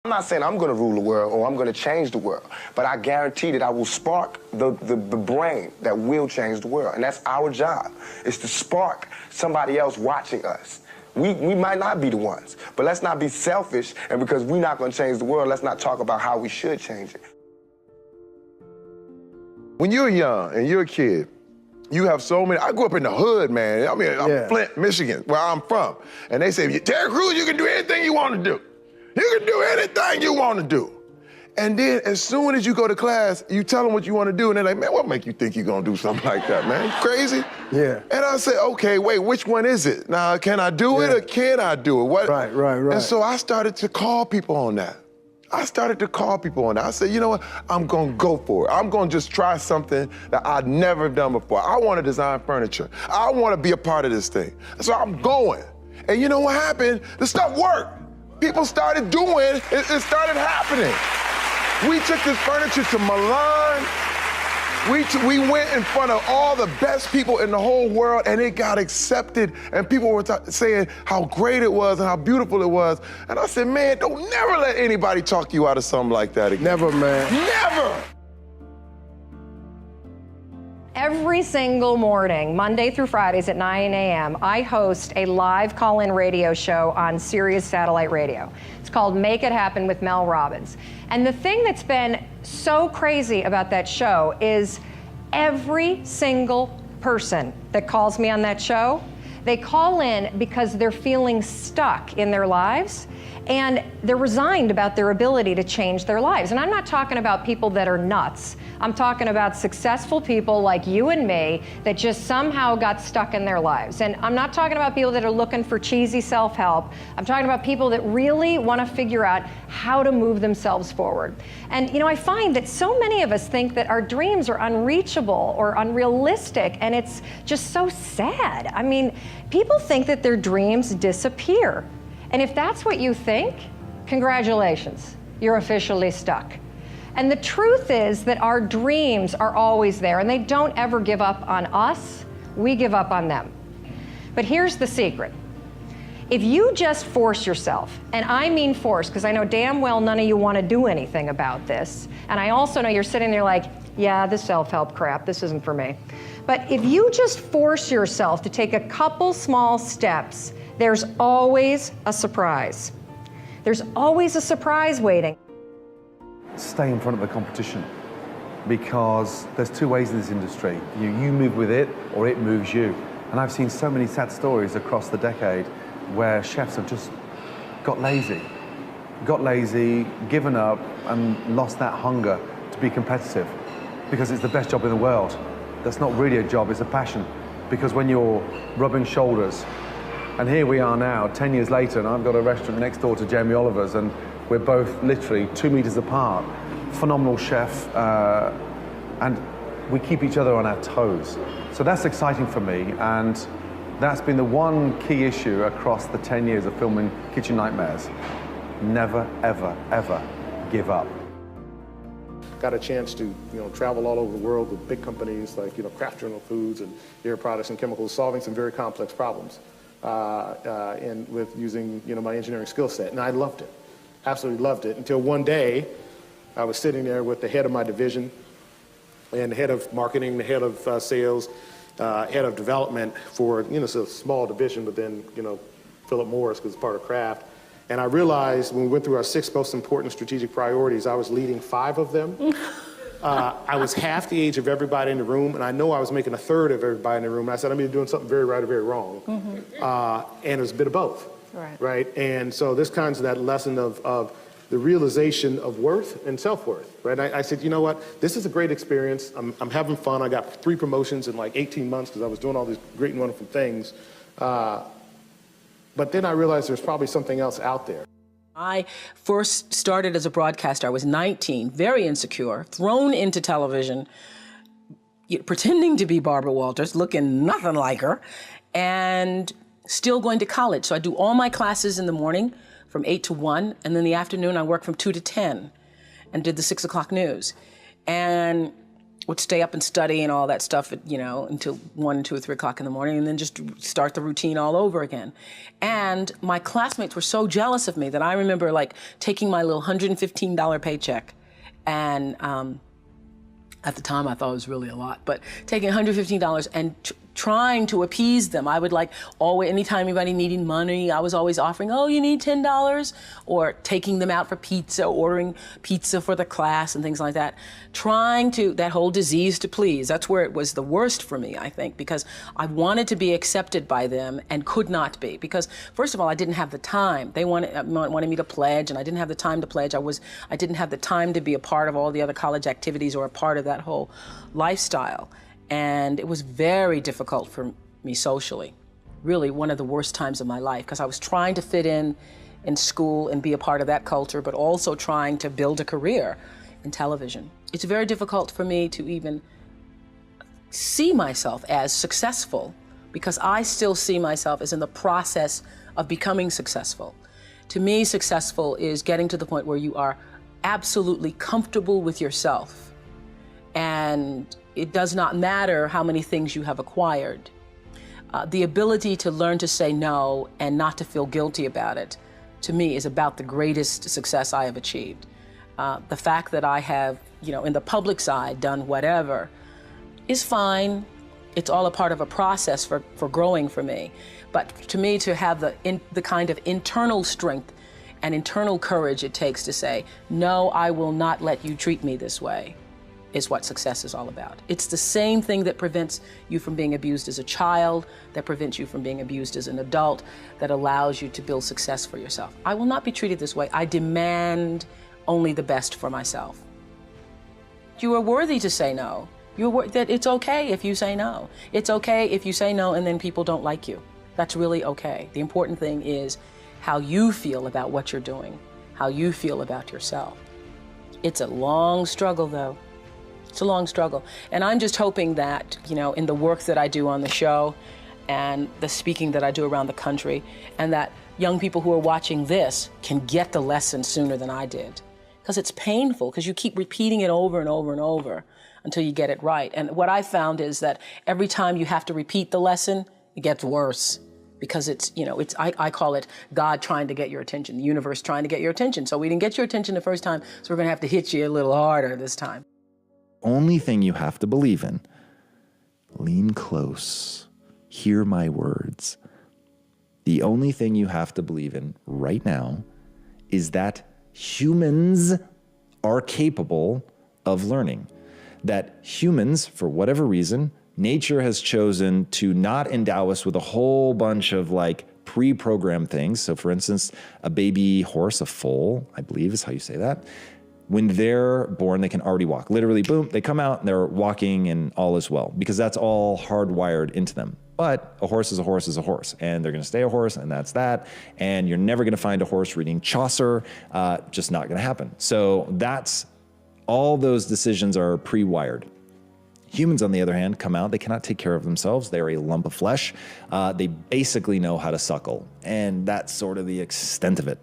I'm not saying I'm going to rule the world or I'm going to change the world, but I guarantee that I will spark the brain that will change the world. And that's our job, is to spark somebody else watching us. We might not be the ones, but let's not be selfish, and because we're not going to change the world, let's not talk about how we should change it. When you're young and you're a kid, you have so many. I grew up in the hood, man. I mean, I'm Flint, Michigan, where I'm from. And they say, Terry Crews, you can do anything you want to do. You can do anything you want to do. And then as soon as you go to class, you tell them what you want to do, and they're like, man, what make you think you're going to do something like that, man? You crazy? Yeah. And I say, okay, wait, which one is it? Now, can I do it or can I do it? What? Right. And so I started to call people on that. I said, you know what? I'm going to go for it. I'm going to just try something that I'd never done before. I want to design furniture. I want to be a part of this thing. So I'm going. And you know what happened? The stuff worked. People started doing it. It started happening. We took this furniture to Milan. We went in front of all the best people in the whole world, and it got accepted, and people were saying how great it was and how beautiful it was. And I said, man, don't never let anybody talk you out of something like that again. Never, man. Never! Every single morning, Monday through Fridays at 9 a.m., I host a live call-in radio show on Sirius Satellite Radio. It's called Make It Happen with Mel Robbins. And the thing that's been so crazy about that show is every single person that calls me on that show, they call in because they're feeling stuck in their lives and they're resigned about their ability to change their lives. And I'm not talking about people that are nuts. I'm talking about successful people like you and me that just somehow got stuck in their lives. And I'm not talking about people that are looking for cheesy self-help. I'm talking about people that really want to figure out how to move themselves forward. And you know, I find that so many of us think that our dreams are unreachable or unrealistic, and it's just so sad. I mean, people think that their dreams disappear. And if that's what you think, congratulations, you're officially stuck. And the truth is that our dreams are always there, and they don't ever give up on us. We give up on them. But here's the secret. If you just force yourself, and I mean force, because I know damn well none of you want to do anything about this, and I also know you're sitting there like, yeah, this self-help crap, this isn't for me. But if you just force yourself to take a couple small steps, there's always a surprise. There's always a surprise waiting. Stay in front of the competition, because there's two ways in this industry. You move with it or it moves you. And I've seen so many sad stories across the decade where chefs have just got lazy, given up and lost that hunger to be competitive because it's the best job in the world. That's not really a job, it's a passion. Because when you're rubbing shoulders, and here we are now, 10 years later, and I've got a restaurant next door to Jamie Oliver's, and we're both literally 2 meters apart. Phenomenal chef, and we keep each other on our toes. So that's exciting for me, and that's been the one key issue across the 10 years of filming Kitchen Nightmares. Never, ever, ever give up. Got a chance to travel all over the world with big companies like Kraft General Foods and Air Products and Chemicals, solving some very complex problems, and with using my engineering skill set, and I loved it. Absolutely loved it, until one day I was sitting there with the head of my division and the head of marketing, the head of sales, head of development for, it's a small division, but then, Philip Morris, because it's part of Kraft. And I realized when we went through our 6 most important strategic priorities, I was leading 5 of them. I was half the age of everybody in the room, and I know I was making a third of everybody in the room. And I said, I'm either doing something very right or very wrong. And it was a bit of both. Right. And so this kind of that lesson of the realization of worth and self-worth, right? I said, you know what? This is a great experience. I'm having fun. I got 3 promotions in like 18 months because I was doing all these great and wonderful things. But then I realized there's probably something else out there. I first started as a broadcaster. I was 19, very insecure, thrown into television, pretending to be Barbara Walters, looking nothing like her, and still going to college. So I do all my classes in the morning from 8 to 1, and then the afternoon I work from 2 to 10 and did the 6 o'clock news. And would stay up and study and all that stuff, until 1, 2, or 3 o'clock in the morning, and then just start the routine all over again. And my classmates were so jealous of me that I remember taking my little $115 paycheck, and at the time I thought it was really a lot, but taking $115 and trying to appease them. I would always, anytime anybody needed money, I was always offering, oh, you need $10? Or taking them out for pizza, ordering pizza for the class and things like that. That whole disease to please, that's where it was the worst for me, I think, because I wanted to be accepted by them and could not be. Because first of all, I didn't have the time. They wanted me to pledge, and I didn't have the time to pledge. I didn't have the time to be a part of all the other college activities or a part of that whole lifestyle. And it was very difficult for me socially, really one of the worst times of my life, because I was trying to fit in school and be a part of that culture, but also trying to build a career in television. It's very difficult for me to even see myself as successful, because I still see myself as in the process of becoming successful. To me, successful is getting to the point where you are absolutely comfortable with yourself, and it does not matter how many things you have acquired. The ability to learn to say no and not to feel guilty about it, to me, is about the greatest success I have achieved. The fact that I have, in the public side, done whatever is fine. It's all a part of a process for growing for me. But to me, to have the kind of internal strength and internal courage it takes to say, no, I will not let you treat me this way, is what success is all about. It's the same thing that prevents you from being abused as a child, that prevents you from being abused as an adult, that allows you to build success for yourself. I will not be treated this way. I demand only the best for myself. You are worthy to say no. That it's okay if you say no. It's okay if you say no and then people don't like you. That's really okay. The important thing is how you feel about what you're doing, how you feel about yourself. It's a long struggle, though. It's a long struggle. And I'm just hoping that, in the work that I do on the show and the speaking that I do around the country, and that young people who are watching this can get the lesson sooner than I did. Because it's painful, because you keep repeating it over and over and over until you get it right. And what I found is that every time you have to repeat the lesson, it gets worse. Because I call it God trying to get your attention, the universe trying to get your attention. So we didn't get your attention the first time, so we're going to have to hit you a little harder this time. Only thing you have to believe in. Lean close. Hear my words. The only thing you have to believe in right now is that humans are capable of learning. That humans, for whatever reason, nature has chosen to not endow us with a whole bunch of pre-programmed things. So for instance, a baby horse, a foal, I believe is how you say that. When they're born, they can already walk. Literally, boom, they come out and they're walking and all is well, because that's all hardwired into them. But a horse is a horse is a horse, and they're gonna stay a horse, and that's that. And you're never gonna find a horse reading Chaucer, just not gonna happen. So all those decisions are pre-wired. Humans, on the other hand, come out, they cannot take care of themselves. They're a lump of flesh. They basically know how to suckle, and that's sort of the extent of it.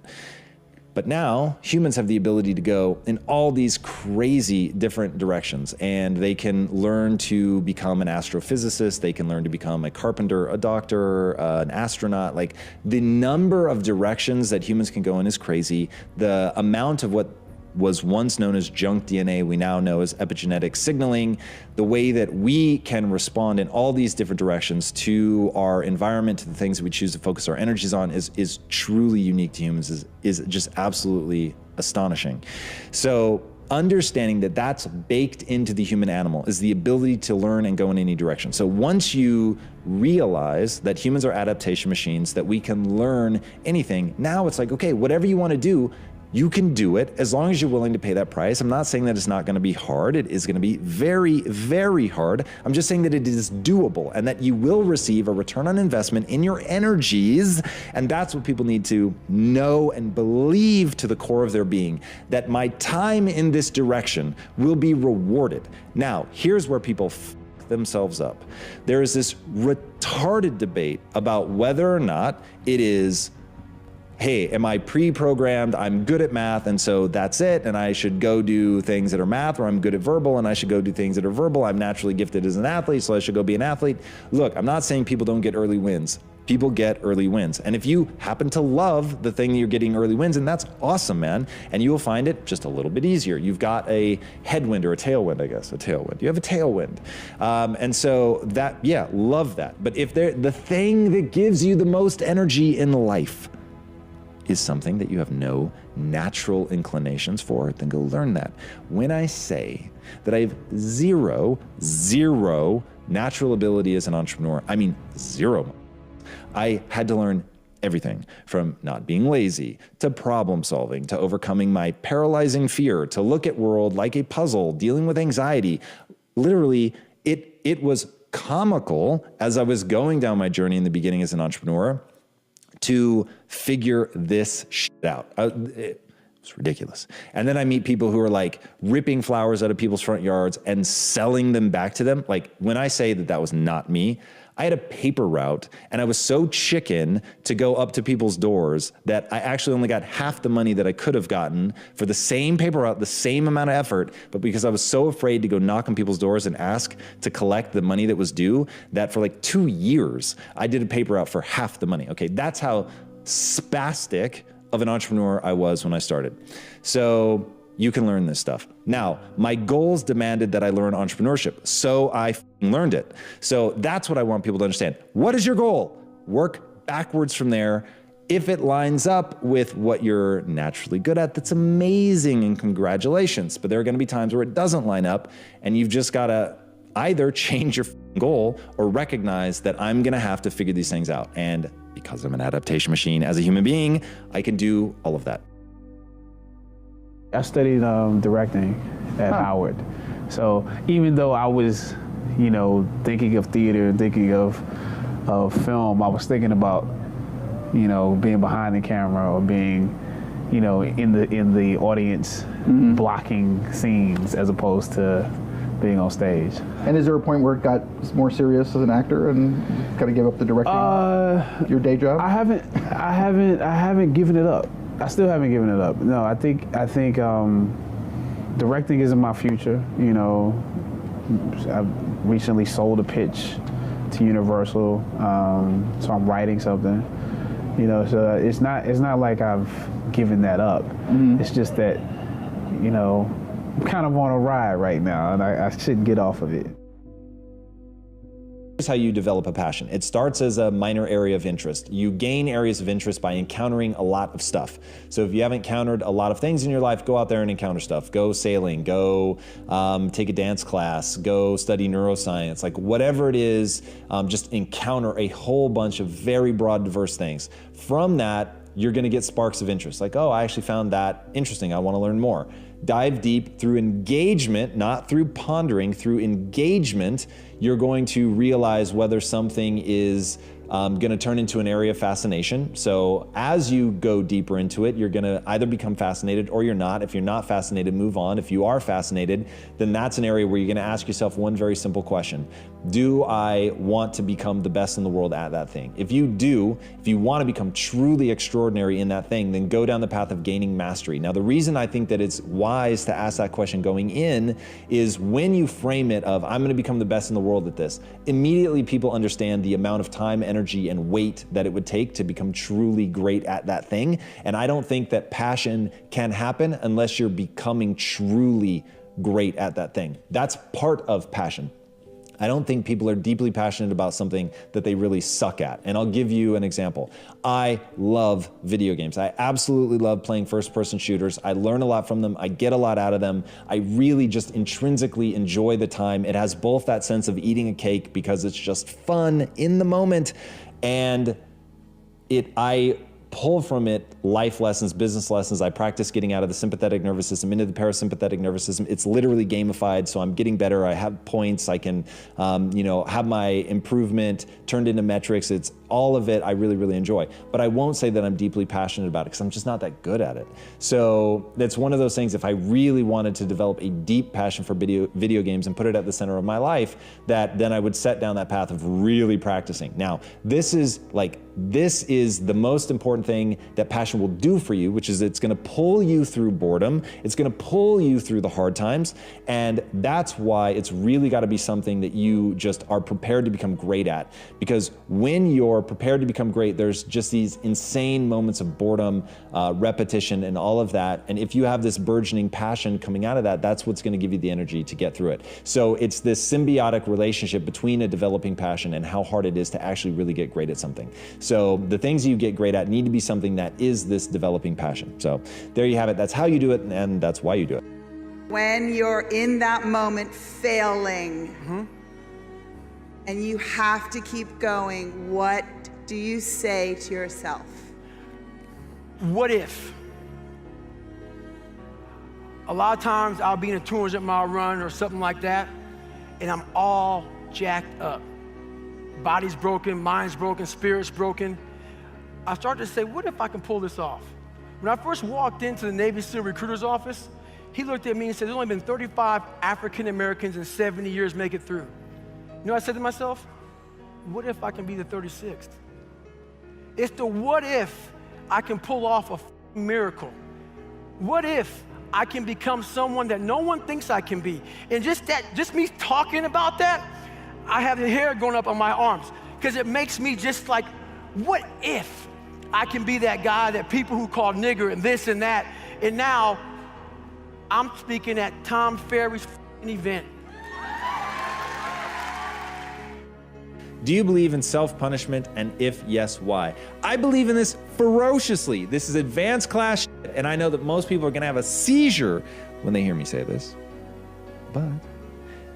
But now humans have the ability to go in all these crazy different directions, and they can learn to become an astrophysicist. They can learn to become a carpenter, a doctor, an astronaut. The number of directions that humans can go in is crazy. The amount of what was once known as junk DNA, we now know as epigenetic signaling. The way that we can respond in all these different directions to our environment, to the things that we choose to focus our energies on is truly unique to humans, is just absolutely astonishing. So understanding that that's baked into the human animal is the ability to learn and go in any direction. So once you realize that humans are adaptation machines, that we can learn anything, now it's okay, whatever you want to do, you can do it as long as you're willing to pay that price. I'm not saying that it's not going to be hard. It is going to be very, very hard. I'm just saying that it is doable and that you will receive a return on investment in your energies. And that's what people need to know and believe to the core of their being, that my time in this direction will be rewarded. Now, here's where people f themselves up. There is this retarded debate about whether or not it is hey, am I pre-programmed? I'm good at math, and so that's it, and I should go do things that are math, or I'm good at verbal, and I should go do things that are verbal. I'm naturally gifted as an athlete, so I should go be an athlete. Look, I'm not saying people don't get early wins. People get early wins. And if you happen to love the thing you're getting early wins, and that's awesome, man. And you will find it just a little bit easier. You've got a headwind or a tailwind, I guess, a tailwind. You have a tailwind. And so that, yeah, love that. But if the thing that gives you the most energy in life is something that you have no natural inclinations for, then go learn that. When I say that I have zero natural ability as an entrepreneur, I mean zero. I had to learn everything from not being lazy to problem solving, to overcoming my paralyzing fear, to look at world like a puzzle, dealing with anxiety. Literally, it was comical as I was going down my journey in the beginning as an entrepreneur to figure this shit out. It's ridiculous. And then I meet people who are like ripping flowers out of people's front yards and selling them back to them. Like when I say that was not me, I had a paper route and I was so chicken to go up to people's doors that I actually only got half the money that I could have gotten for the same paper route, the same amount of effort. But because I was so afraid to go knock on people's doors and ask to collect the money that was due, that for like 2 years, I did a paper route for half the money. Okay, that's how spastic of an entrepreneur I was when I started. So you can learn this stuff. Now, my goals demanded that I learn entrepreneurship, so I learned it. So that's what I want people to understand. What is your goal? Work backwards from there. If it lines up with what you're naturally good at, that's amazing and congratulations. But there are gonna be times where it doesn't line up and you've just gotta either change your goal or recognize that I'm gonna have to figure these things out. And because I'm an adaptation machine as a human being, I can do all of that. I studied directing at Howard. So even though I was, thinking of theater and thinking of film, I was thinking about, being behind the camera or being, in the audience, blocking scenes as opposed to being on stage. And is there a point where it got more serious as an actor and got to give up the directing, your day job? I haven't given it up. I still haven't given it up. No, I think directing is in my future. I've recently sold a pitch to Universal, so I'm writing something. So it's not like I've given that up. It's just that, I'm kind of on a ride right now, and I shouldn't get off of it. Here's how you develop a passion. It starts as a minor area of interest. You gain areas of interest by encountering a lot of stuff. So if you haven't encountered a lot of things in your life, go out there and encounter stuff. Go sailing, go take a dance class, go study neuroscience, like whatever it is, just encounter a whole bunch of very broad, diverse things. From that, you're gonna get sparks of interest. Like, oh, I actually found that interesting. I wanna learn more. Dive deep through engagement, not through pondering, through engagement, you're going to realize whether something is gonna turn into an area of fascination. So as you go deeper into it, you're gonna either become fascinated or you're not. If you're not fascinated, move on. If you are fascinated, then that's an area where you're gonna ask yourself one very simple question. Do I want to become the best in the world at that thing? If you do, if you wanna become truly extraordinary in that thing, then go down the path of gaining mastery. Now, the reason I think that it's wise to ask that question going in is when you frame it of, I'm gonna become the best in the world at this, immediately people understand the amount of time, energy, and weight that it would take to become truly great at that thing. And I don't think that passion can happen unless you're becoming truly great at that thing. That's part of passion. I don't think people are deeply passionate about something that they really suck at. And I'll give you an example. I love video games. I absolutely love playing first-person shooters. I learn a lot from them. I get a lot out of them. I really just intrinsically enjoy the time. It has both that sense of eating a cake because it's just fun in the moment, and I pull from it life lessons, business lessons. I practice getting out of the sympathetic nervous system into the parasympathetic nervous system. It's literally gamified, so I'm getting better. I have points. I can, have my improvement turned into metrics. It's all of it I really, really enjoy. But I won't say that I'm deeply passionate about it because I'm just not that good at it. So that's one of those things, if I really wanted to develop a deep passion for video games and put it at the center of my life, that then I would set down that path of really practicing. Now, this is the most important thing that passion will do for you, which is it's gonna pull you through boredom. It's gonna pull you through the hard times. And that's why it's really gotta be something that you just are prepared to become great at. Because when you're prepared to become great, there's just these insane moments of boredom, repetition, and all of that. And if you have this burgeoning passion coming out of that, that's what's gonna give you the energy to get through it. So it's this symbiotic relationship between a developing passion and how hard it is to actually really get great at something. So the things you get great at need to be something that is this developing passion. So there you have it. That's how you do it, and that's why you do it. When you're in that moment failing, and you have to keep going, what do you say to yourself? What if? A lot of times I'll be in a 200-mile run or something like that, and I'm all jacked up. Body's broken, mind's broken, spirit's broken. I started to say, what if I can pull this off? When I first walked into the Navy SEAL recruiter's office, he looked at me and said, there's only been 35 African Americans in 70 years make it through. You know what I said to myself? What if I can be the 36th? It's the what if I can pull off a miracle. What if I can become someone that no one thinks I can be? And just me talking about that, I have the hair going up on my arms because it makes me just like, what if I can be that guy that people who call nigger and this and that, and now I'm speaking at Tom Ferry's event. Do you believe in self-punishment, and if yes, why? I believe in this ferociously. This is advanced class shit, and I know that most people are gonna have a seizure when they hear me say this. But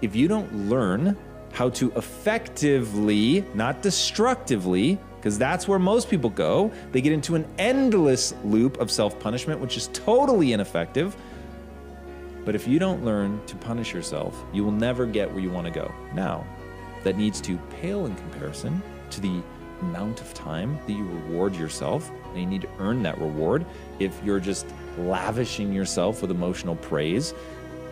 if you don't learn how to effectively, not destructively, because that's where most people go, they get into an endless loop of self-punishment, which is totally ineffective. But if you don't learn to punish yourself, you will never get where you want to go. Now, that needs to pale in comparison to the amount of time that you reward yourself, and you need to earn that reward. If you're just lavishing yourself with emotional praise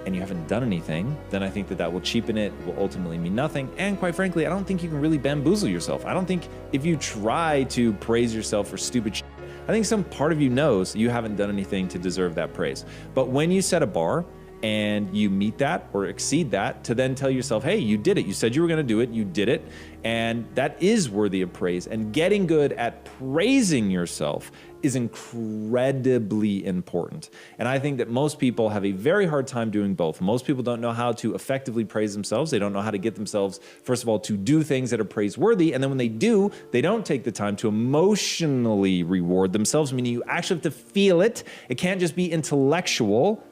and you haven't done anything, then I think that that will cheapen it, will ultimately mean nothing. And quite frankly, I don't think you can really bamboozle yourself. I don't think if you try to praise yourself for stupid shit, I think some part of you knows you haven't done anything to deserve that praise. But when you set a bar and you meet that or exceed that, to then tell yourself, hey, you did it. You said you were gonna do it, you did it. And that is worthy of praise. And getting good at praising yourself is incredibly important. And I think that most people have a very hard time doing both. Most people don't know how to effectively praise themselves. They don't know how to get themselves, first of all, to do things that are praiseworthy. And then when they do, they don't take the time to emotionally reward themselves, meaning you actually have to feel it. It can't just be intellectual.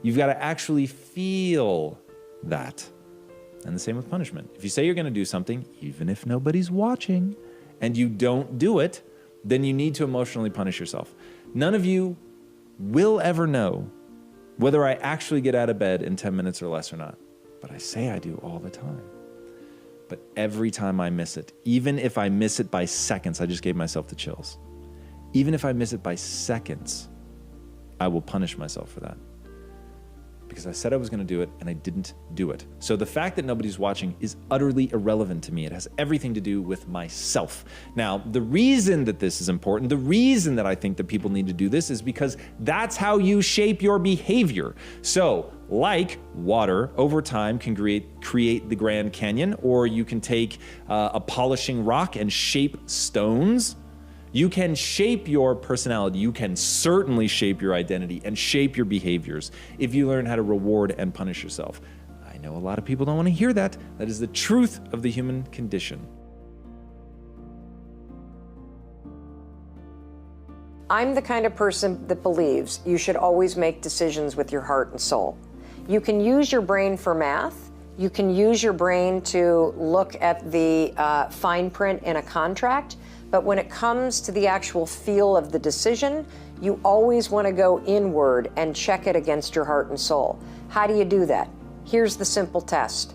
You've got to actually feel that. And the same with punishment. If you say you're going to do something, even if nobody's watching, and you don't do it, then you need to emotionally punish yourself. None of you will ever know whether I actually get out of bed in 10 minutes or less or not. But I say I do all the time. But every time I miss it, even if I miss it by seconds, I just gave myself the chills. Even if I miss it by seconds, I will punish myself for that. Because I said I was going to do it and I didn't do it. So the fact that nobody's watching is utterly irrelevant to me. It has everything to do with myself. Now, the reason that this is important, the reason that I think that people need to do this is because that's how you shape your behavior. So, like water, over time can create the Grand Canyon, or you can take a polishing rock and shape stones. You can shape your personality. You can certainly shape your identity and shape your behaviors if you learn how to reward and punish yourself. I know a lot of people don't want to hear that. That is the truth of the human condition. I'm the kind of person that believes you should always make decisions with your heart and soul. You can use your brain for math. You can use your brain to look at the fine print in a contract. But when it comes to the actual feel of the decision, you always want to go inward and check it against your heart and soul. How do you do that? Here's the simple test.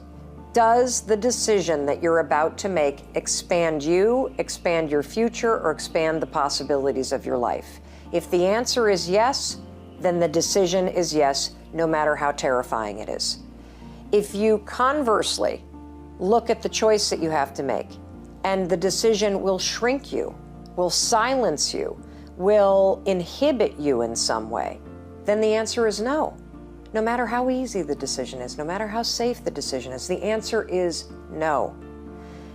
Does the decision that you're about to make expand you, expand your future, or expand the possibilities of your life? If the answer is yes, then the decision is yes, no matter how terrifying it is. If you conversely look at the choice that you have to make, and the decision will shrink you, will silence you, will inhibit you in some way, then the answer is no. No matter how easy the decision is, no matter how safe the decision is, the answer is no.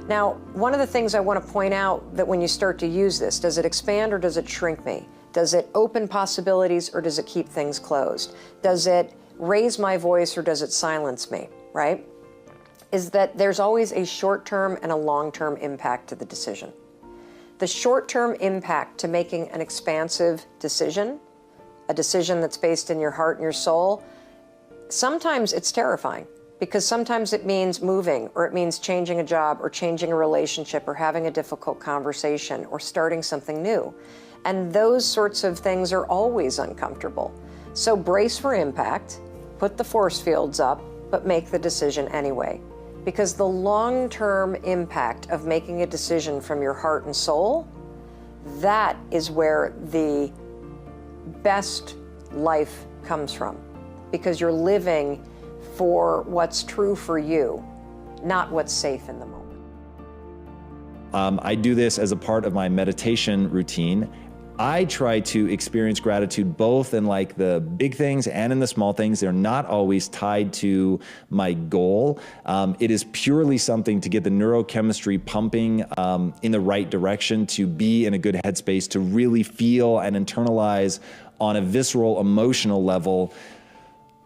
Now, one of the things I want to point out that when you start to use this, does it expand or does it shrink me? Does it open possibilities or does it keep things closed? Does it raise my voice or does it silence me, right? Is that there's always a short-term and a long-term impact to the decision. The short-term impact to making an expansive decision, a decision that's based in your heart and your soul, sometimes it's terrifying because sometimes it means moving, or it means changing a job or changing a relationship or having a difficult conversation or starting something new. And those sorts of things are always uncomfortable. So brace for impact, put the force fields up, but make the decision anyway. Because the long-term impact of making a decision from your heart and soul, that is where the best life comes from. Because you're living for what's true for you, not what's safe in the moment. I do this as a part of my meditation routine. I try to experience gratitude both in like the big things and in the small things. They're not always tied to my goal. It is purely something to get the neurochemistry pumping in the right direction, to be in a good headspace, to really feel and internalize on a visceral, emotional level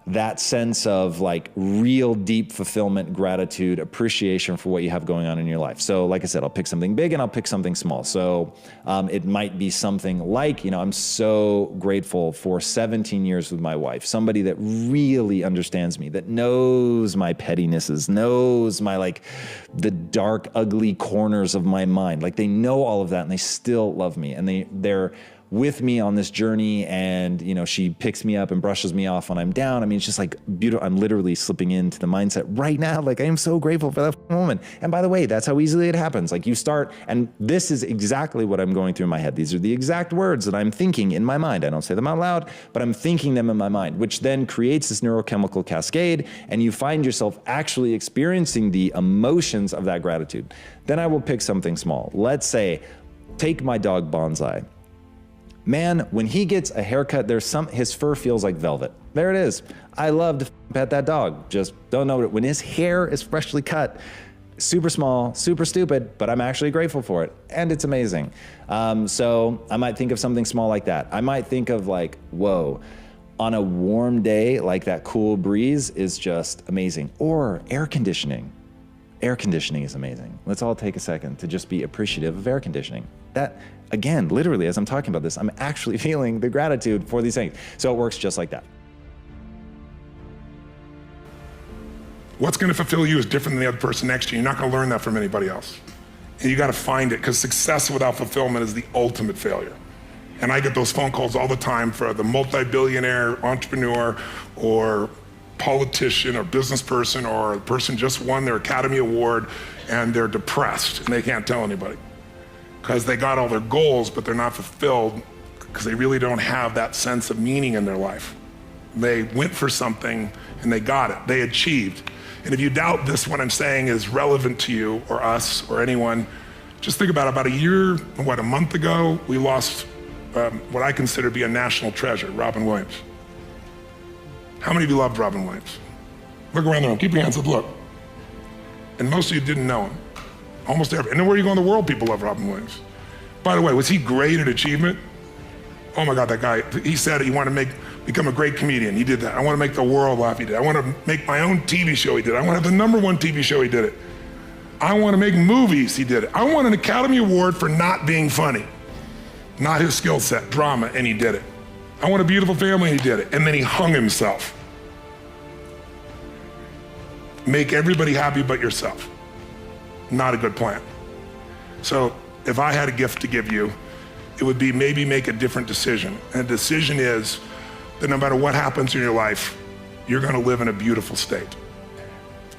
that sense of like real deep fulfillment, gratitude, appreciation for what you have going on in your life. So like I said, I'll pick something big and I'll pick something small. So it might be something like, I'm so grateful for 17 years with my wife, somebody that really understands me, that knows my pettinesses, knows my like the dark, ugly corners of my mind. Like they know all of that and they still love me, and they're with me on this journey, and she picks me up and brushes me off when I'm down. I mean, it's just like beautiful. I'm literally slipping into the mindset right now. Like I am so grateful for that moment. And by the way, that's how easily it happens. Like you start, and this is exactly what I'm going through in my head. These are the exact words that I'm thinking in my mind. I don't say them out loud, but I'm thinking them in my mind, which then creates this neurochemical cascade, and you find yourself actually experiencing the emotions of that gratitude. Then I will pick something small. Let's say, take my dog Bonsai. Man, when he gets a haircut, his fur feels like velvet. There it is. I love to pet that dog. Just don't know it. When his hair is freshly cut, super small, super stupid, but I'm actually grateful for it. And it's amazing. So I might think of something small like that. I might think of like, whoa, on a warm day, like that cool breeze is just amazing. Or air conditioning. Air conditioning is amazing. Let's all take a second to just be appreciative of air conditioning. That, again, literally, as I'm talking about this, I'm actually feeling the gratitude for these things. So it works just like that. What's going to fulfill you is different than the other person next to you. You're not going to learn that from anybody else. And you got to find it, because success without fulfillment is the ultimate failure. And I get those phone calls all the time for the multi-billionaire entrepreneur or politician or business person, or a person just won their Academy Award and they're depressed and they can't tell anybody because they got all their goals, but they're not fulfilled because they really don't have that sense of meaning in their life. They went for something and they got it, they achieved. And if you doubt this, what I'm saying is relevant to you or us or anyone, just think about a year, a month ago, we lost what I consider to be a national treasure, Robin Williams. How many of you loved Robin Williams? Look around the room, keep your hands up, look. And most of you didn't know him. Almost every, and then where you go in the world, people love Robin Williams. By the way, was he great at achievement? Oh my God, that guy, he said he wanted to become a great comedian. He did that. I want to make the world laugh. He did. I want to make my own TV show. He did it. I want to have the #1 TV show. He did it. I want to make movies. He did it. I want an Academy Award for not being funny. Not his skill set, drama, and he did it. I want a beautiful family, and he did it. And then he hung himself. Make everybody happy but yourself. Not a good plan. So if I had a gift to give you, it would be maybe make a different decision. And the decision is that no matter what happens in your life, you're going to live in a beautiful state.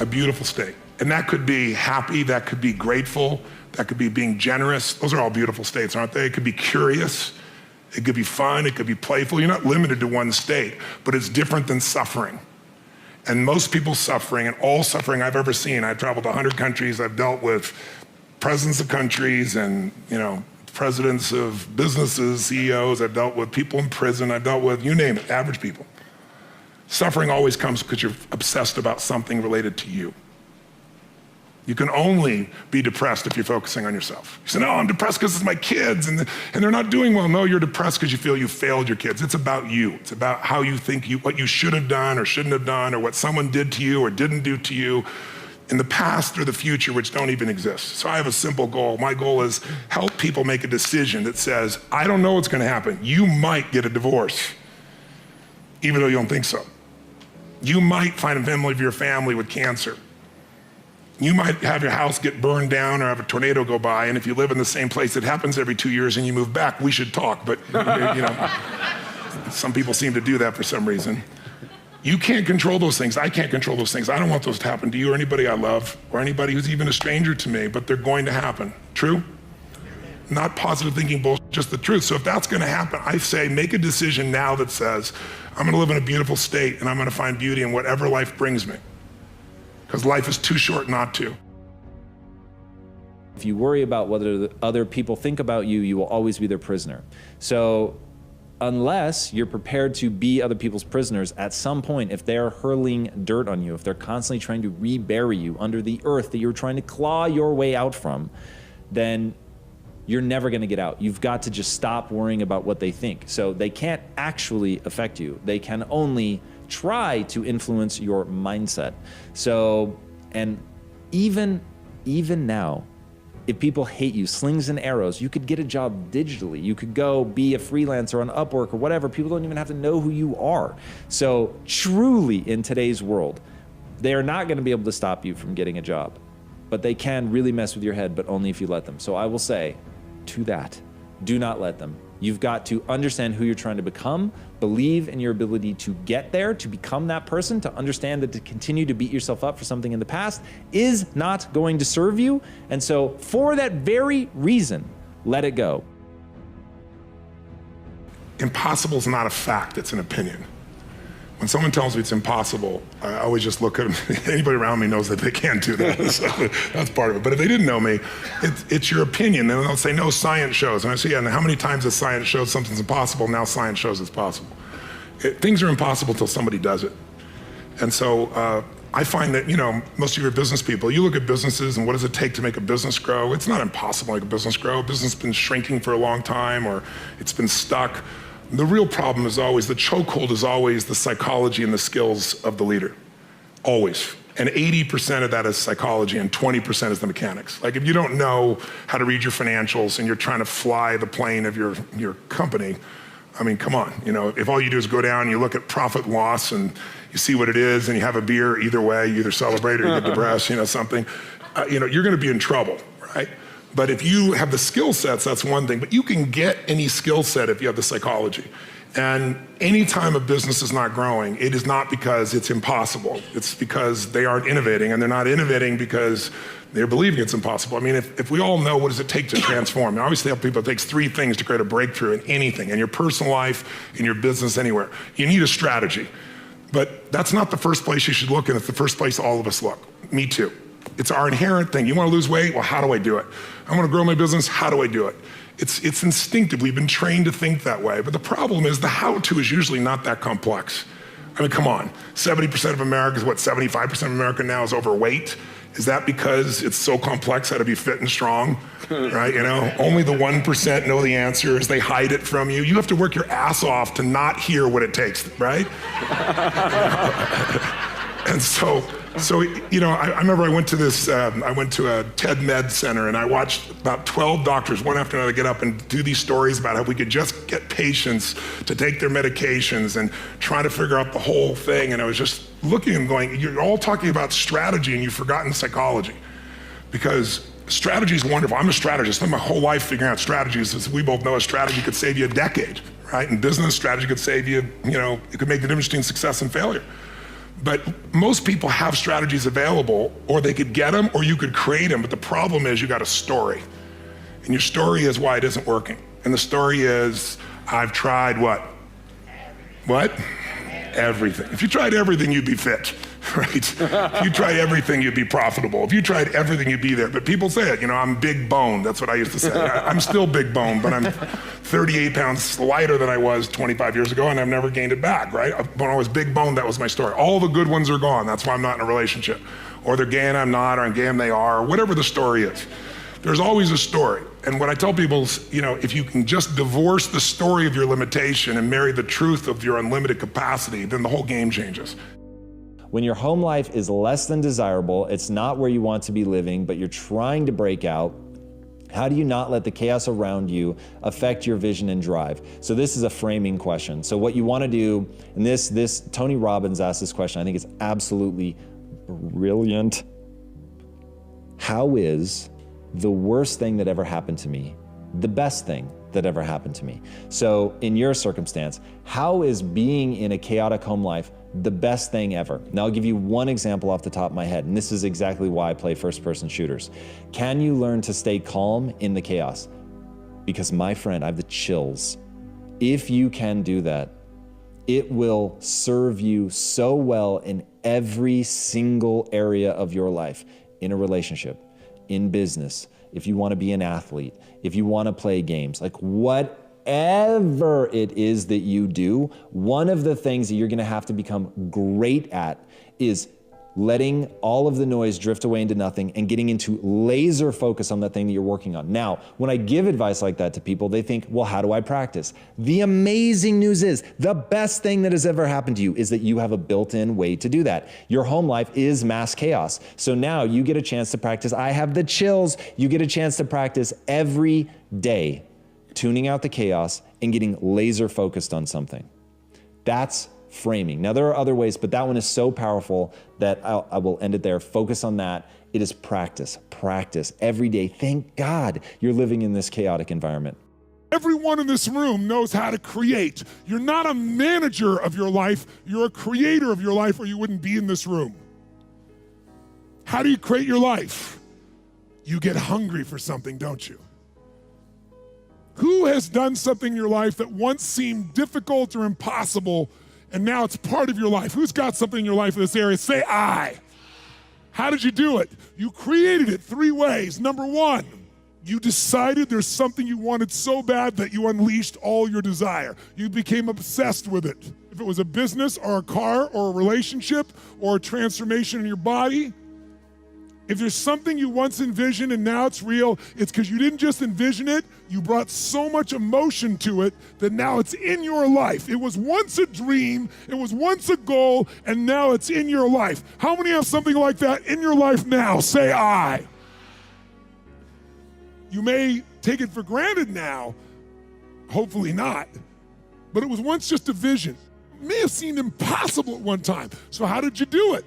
A beautiful state. And that could be happy, that could be grateful, that could be being generous. Those are all beautiful states, aren't they? It could be curious, it could be fun, it could be playful. You're not limited to one state, but it's different than suffering. And most people's suffering, and all suffering I've ever seen, I've traveled to 100 countries, I've dealt with presidents of countries and, presidents of businesses, CEOs, I've dealt with people in prison, I've dealt with, you name it, average people. Suffering always comes because you're obsessed about something related to you. You can only be depressed if you're focusing on yourself. You say, no, I'm depressed because it's my kids and they're not doing well. No, you're depressed because you feel you failed your kids. It's about you. It's about how you think what you should have done or shouldn't have done, or what someone did to you or didn't do to you in the past or the future, which don't even exist. So I have a simple goal. My goal is help people make a decision that says, I don't know what's going to happen. You might get a divorce, even though you don't think so. You might find a member of your family with cancer. You might have your house get burned down or have a tornado go by, and if you live in the same place, it happens every 2 years and you move back, we should talk, but some people seem to do that for some reason. You can't control those things. I can't control those things. I don't want those to happen to you or anybody I love or anybody who's even a stranger to me, but they're going to happen. True? Not positive thinking bullshit, just the truth. So if that's gonna happen, I say make a decision now that says, I'm gonna live in a beautiful state and I'm gonna find beauty in whatever life brings me. Because life is too short not to. If you worry about whether other people think about you, you will always be their prisoner. So unless you're prepared to be other people's prisoners, at some point, if they're hurling dirt on you, if they're constantly trying to rebury you under the earth that you're trying to claw your way out from, then you're never gonna get out. You've got to just stop worrying about what they think. So they can't actually affect you. They can only try to influence your mindset. So, and even now, if people hate you, slings and arrows, you could get a job digitally. You could go be a freelancer on Upwork or whatever. People don't even have to know who you are. So truly in today's world, they are not gonna be able to stop you from getting a job, but they can really mess with your head, but only if you let them. So I will say to that, do not let them. You've got to understand who you're trying to become, believe in your ability to get there, to become that person, to understand that to continue to beat yourself up for something in the past is not going to serve you. And so for that very reason, let it go. Impossible is not a fact, it's an opinion. When someone tells me it's impossible, I always just look at them. Anybody around me knows that they can't do that. So that's part of it. But if they didn't know me, it's your opinion. And they'll say, no, science shows. And I say, yeah, and how many times has science showed something's impossible? Now science shows it's possible. Things are impossible till somebody does it. And so I find that, most of your business people, you look at businesses and what does it take to make a business grow? It's not impossible to make a business grow. A business has been shrinking for a long time, or it's been stuck. The real problem is always, the chokehold is always the psychology and the skills of the leader, always. And 80% of that is psychology and 20% is the mechanics. Like if you don't know how to read your financials and you're trying to fly the plane of your company, I mean, come on, if all you do is go down and you look at profit and loss and you see what it is and you have a beer, either way, you either celebrate or you get depressed, something, you're gonna be in trouble, right? But if you have the skill sets, that's one thing. But you can get any skill set if you have the psychology. And anytime a business is not growing, it is not because it's impossible. It's because they aren't innovating, and they're not innovating because they're believing it's impossible. I mean, if we all know what does it take to transform, I always tell people it takes 3 things to create a breakthrough in anything, in your personal life, in your business, anywhere. You need a strategy. But that's not the first place you should look, and it's the first place all of us look. Me too. It's our inherent thing. You want to lose weight? Well, how do I do it? I want to grow my business? How do I do it? It's instinctive. We've been trained to think that way. But the problem is the how-to is usually not that complex. I mean, come on. 70% of Americans, 75% of America now is overweight? Is that because it's so complex how to be fit and strong, right? Only the 1% know the answers. They hide it from you. You have to work your ass off to not hear what it takes, right? And so I remember I went to a TED Med Center and I watched about 12 doctors, one after another, get up and do these stories about how we could just get patients to take their medications and try to figure out the whole thing. And I was just looking and going, you're all talking about strategy and you've forgotten psychology. Because strategy is wonderful. I'm a strategist. I spent my whole life figuring out strategies. As we both know, a strategy could save you a decade, right? In business, strategy could save you, it could make the difference between success and failure. But most people have strategies available, or they could get them, or you could create them. But the problem is you got a story. And your story is why it isn't working. And the story is, I've tried what? What? Everything. If you tried everything, you'd be fit, right? If you tried everything, you'd be profitable. If you tried everything, you'd be there. But people say it, I'm big boned. That's what I used to say. I'm still big boned, but I'm 38 pounds lighter than I was 25 years ago, and I've never gained it back, right? When I was big boned, that was my story. All the good ones are gone. That's why I'm not in a relationship. Or they're gay and I'm not, or I'm gay and they are, or whatever the story is. There's always a story. And what I tell people is, if you can just divorce the story of your limitation and marry the truth of your unlimited capacity, then the whole game changes. When your home life is less than desirable, it's not where you want to be living, but you're trying to break out, how do you not let the chaos around you affect your vision and drive? So this is a framing question. So what you want to do, and this Tony Robbins asked this question, I think it's absolutely brilliant. How is the worst thing that ever happened to me the best thing that ever happened to me? So in your circumstance, how is being in a chaotic home life the best thing ever? Now I'll give you one example off the top of my head, and this is exactly why I play first-person shooters. Can you learn to stay calm in the chaos? Because my friend, I have the chills. If you can do that, it will serve you so well in every single area of your life, in a relationship, in business, if you want to be an athlete, if you want to play games, like whatever it is that you do, one of the things that you're going to have to become great at is letting all of the noise drift away into nothing and getting into laser focus on that thing that you're working on. Now, when I give advice like that to people, they think, well, how do I practice? The amazing news is the best thing that has ever happened to you is that you have a built-in way to do that. Your home life is mass chaos. So now you get a chance to practice. I have the chills. You get a chance to practice every day, tuning out the chaos and getting laser focused on something. That's framing. Now there are other ways, but that one is so powerful that I will end it there. Focus on that. It is practice every day. Thank God you're living in this chaotic environment. Everyone in this room knows how to create. You're not a manager of your life, you're a creator of your life, or you wouldn't be in this room. How do you create your life? You get hungry for something, don't you? Who has done something in your life that once seemed difficult or impossible, and now it's part of your life? Who's got something in your life in this area? Say I. How did you do it? You created it 3 ways. Number 1, you decided there's something you wanted so bad that you unleashed all your desire. You became obsessed with it. If it was a business or a car or a relationship or a transformation in your body, if there's something you once envisioned and now it's real, it's because you didn't just envision it, you brought so much emotion to it that now it's in your life. It was once a dream, it was once a goal, and now it's in your life. How many have something like that in your life now? Say I. You may take it for granted now, hopefully not, but it was once just a vision. It may have seemed impossible at one time. So how did you do it?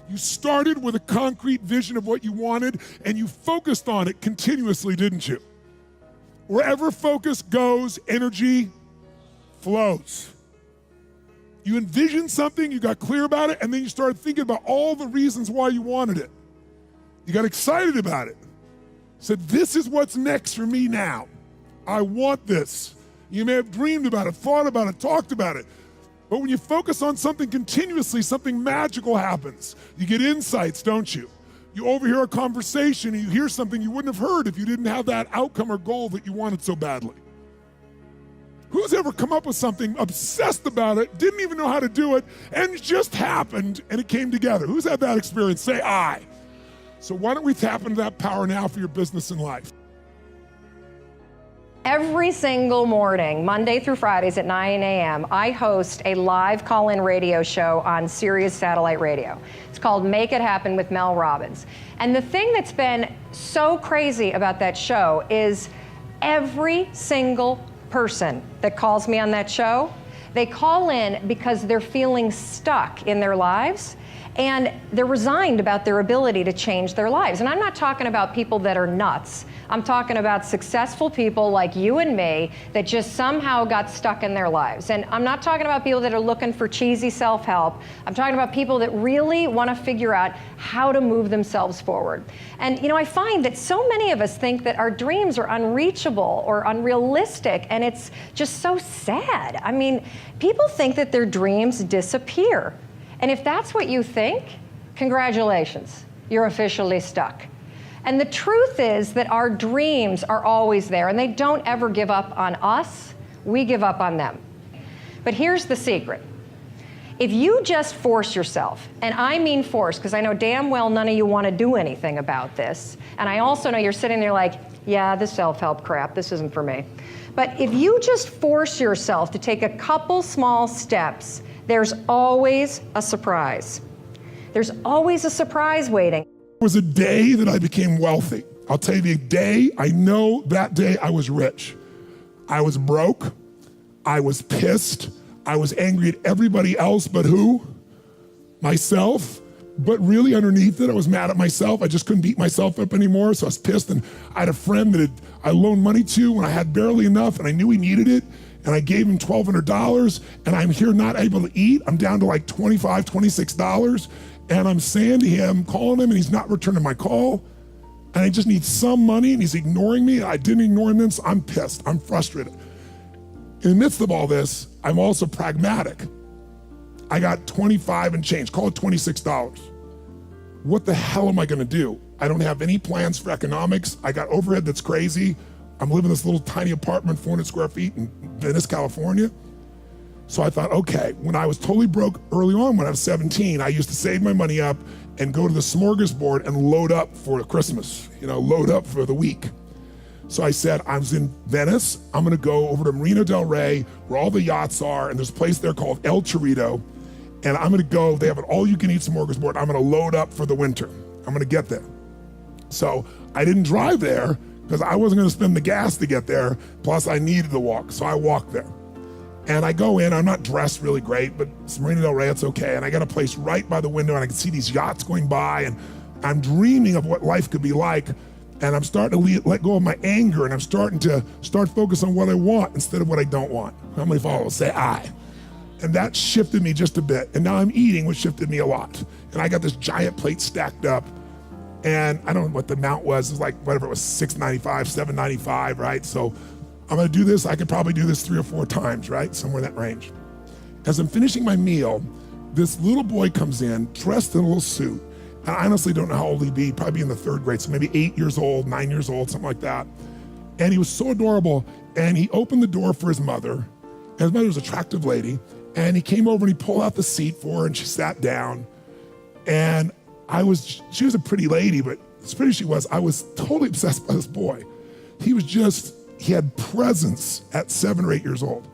You started with a concrete vision of what you wanted, and you focused on it continuously, didn't you? Wherever focus goes, energy flows. You envisioned something, you got clear about it, and then you started thinking about all the reasons why you wanted it. You got excited about it. Said, this is what's next for me now. I want this. You may have dreamed about it, thought about it, talked about it. But when you focus on something continuously, something magical happens. You get insights, don't you? You overhear a conversation and you hear something you wouldn't have heard if you didn't have that outcome or goal that you wanted so badly. Who's ever come up with something, obsessed about it, didn't even know how to do it, and it just happened and it came together? Who's had that experience? Say I. So why don't we tap into that power now for your business and life? Every single morning, Monday through Fridays at 9 a.m., I host a live call-in radio show on Sirius Satellite Radio. It's called Make It Happen with Mel Robbins. And the thing that's been so crazy about that show is every single person that calls me on that show, They call in because they're feeling stuck in their lives and they're resigned about their ability to change their lives. And I'm not talking about people that are nuts. I'm talking about successful people like you and me that just somehow got stuck in their lives. And I'm not talking about people that are looking for cheesy self-help. I'm talking about people that really want to figure out how to move themselves forward. And you know, I find that so many of us think that our dreams are unreachable or unrealistic, and it's just so sad. I mean, people think that their dreams disappear. And if that's what you think, congratulations, you're officially stuck. And the truth is that our dreams are always there, and they don't ever give up on us. We give up on them. But here's the secret. If you just force yourself, and I mean force, because I know damn well none of you want to do anything about this, and I also know you're sitting there like, yeah, this self-help crap, this isn't for me. But if you just force yourself to take a couple small steps, there's always a surprise. There's always a surprise waiting. It was a day that I became wealthy. I'll tell you the day, I know that day I was rich. I was broke, I was pissed, I was angry at everybody else but who? Myself. But really underneath it, I was mad at myself. I just couldn't beat myself up anymore, so I was pissed. And I had a friend that I loaned money to when I had barely enough, and I knew he needed it. And I gave him $1,200, and I'm here not able to eat. I'm down to like $25, $26. And I'm saying to him, calling him, and he's not returning my call. And I just need some money, and he's ignoring me. I didn't ignore him then, so I'm pissed. I'm frustrated. In the midst of all this, I'm also pragmatic. I got 25 and change, call it $26. What the hell am I gonna do? I don't have any plans for economics. I got overhead that's crazy. I'm living in this little tiny apartment, 400 square feet in Venice, California. So I thought, okay, when I was totally broke early on, when I was 17, I used to save my money up and go to the smorgasbord and load up for Christmas, load up for the week. So I said, I was in Venice, I'm gonna go over to Marina del Rey, where all the yachts are, and there's a place there called El Chorrito, and I'm gonna go, they have an all-you-can-eat smorgasbord, I'm gonna load up for the winter. I'm gonna get there. So I didn't drive there, because I wasn't gonna spend the gas to get there, plus I needed to walk, so I walked there. And I go in, I'm not dressed really great, but it's Marina del Rey, it's okay, and I got a place right by the window, and I can see these yachts going by, and I'm dreaming of what life could be like, and I'm starting to let go of my anger, and I'm starting to focus on what I want instead of what I don't want. How many followers say I? And that shifted me just a bit, and now I'm eating, which shifted me a lot. And I got this giant plate stacked up, and I don't know what the amount was. It was like, whatever it was, $6.95, $7.95, right? So I'm gonna do this. I could probably do this 3 or 4 times, right? Somewhere in that range. As I'm finishing my meal, this little boy comes in, dressed in a little suit. And I honestly don't know how old he'd be, probably in the 3rd grade, so maybe 8 years old, 9 years old, something like that. And he was so adorable, and he opened the door for his mother, and his mother was an attractive lady, and he came over and he pulled out the seat for her, and she sat down. And she was a pretty lady, but as pretty as she was, I was totally obsessed by this boy. He had presence at 7 or 8 years old.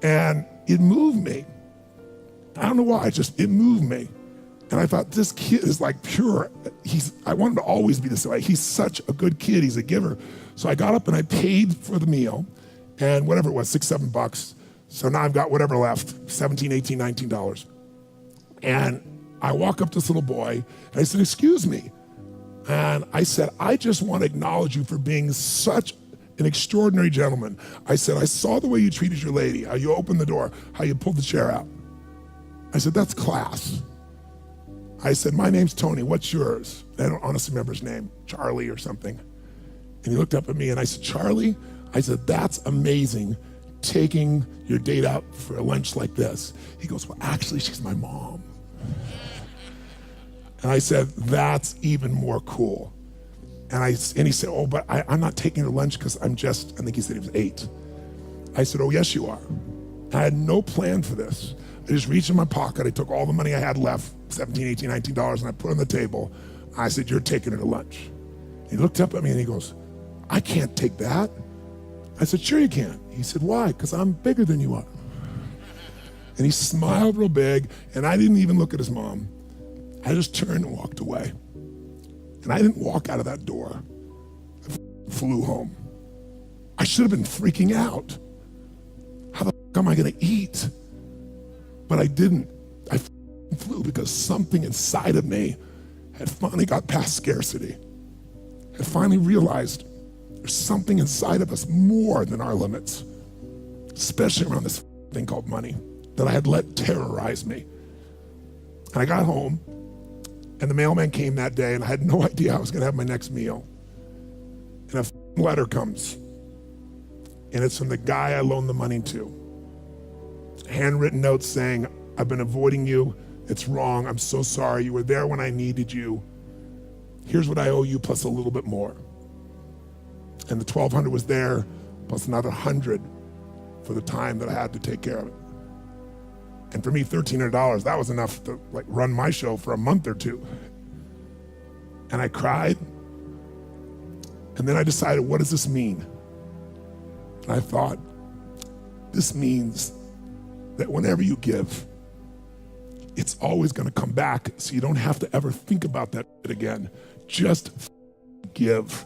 And it moved me. I don't know why, it moved me. And I thought, this kid is like pure. I want him to always be this way. He's such a good kid, he's a giver. So I got up and I paid for the meal, and whatever it was, $6, $7. So now I've got whatever left, $17, $18, $19. And I walk up to this little boy, and I said, excuse me. And I said, I just want to acknowledge you for being such an extraordinary gentleman. I said, I saw the way you treated your lady, how you opened the door, how you pulled the chair out. I said, that's class. I said, my name's Tony, what's yours? I don't honestly remember his name, Charlie or something. And he looked up at me and I said, Charlie? I said, that's amazing, taking your date out for a lunch like this. He goes, well, actually, she's my mom. And I said, that's even more cool. And he said, oh, but I'm not taking her lunch because I think he said he was 8. I said, oh, yes, you are. I had no plan for this. I just reached in my pocket, I took all the money I had left, $17, $18, $19, and I put it on the table. I said, you're taking her to lunch. He looked up at me and he goes, I can't take that. I said, sure you can. He said, why? Because I'm bigger than you are. And he smiled real big, and I didn't even look at his mom. I just turned and walked away. And I didn't walk out of that door. I flew home. I should have been freaking out. How the am I gonna eat? But I didn't. I flew because something inside of me had finally got past scarcity. Had finally realized there's something inside of us more than our limits, especially around this thing called money that I had let terrorize me. And I got home, and the mailman came that day, and I had no idea I was gonna have my next meal. And a letter comes, and it's from the guy I loaned the money to. Handwritten notes saying, I've been avoiding you, it's wrong, I'm so sorry, you were there when I needed you. Here's what I owe you plus a little bit more. And the $1,200 was there, plus another $100 for the time that I had to take care of it. And for me, $1,300, that was enough to like run my show for a month or two. And I cried. And then I decided, what does this mean? And I thought, this means that whenever you give, it's always gonna come back, so you don't have to ever think about that again. Just give.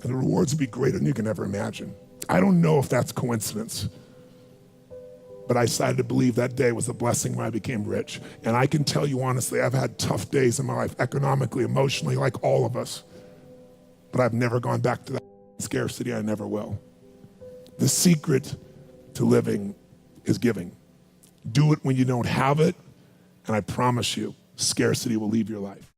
And the rewards will be greater than you can ever imagine. I don't know if that's coincidence, but I decided to believe that day was a blessing when I became rich. And I can tell you honestly, I've had tough days in my life, economically, emotionally, like all of us. But I've never gone back to that scarcity, I never will. The secret to living is giving. Do it when you don't have it, and I promise you, scarcity will leave your life.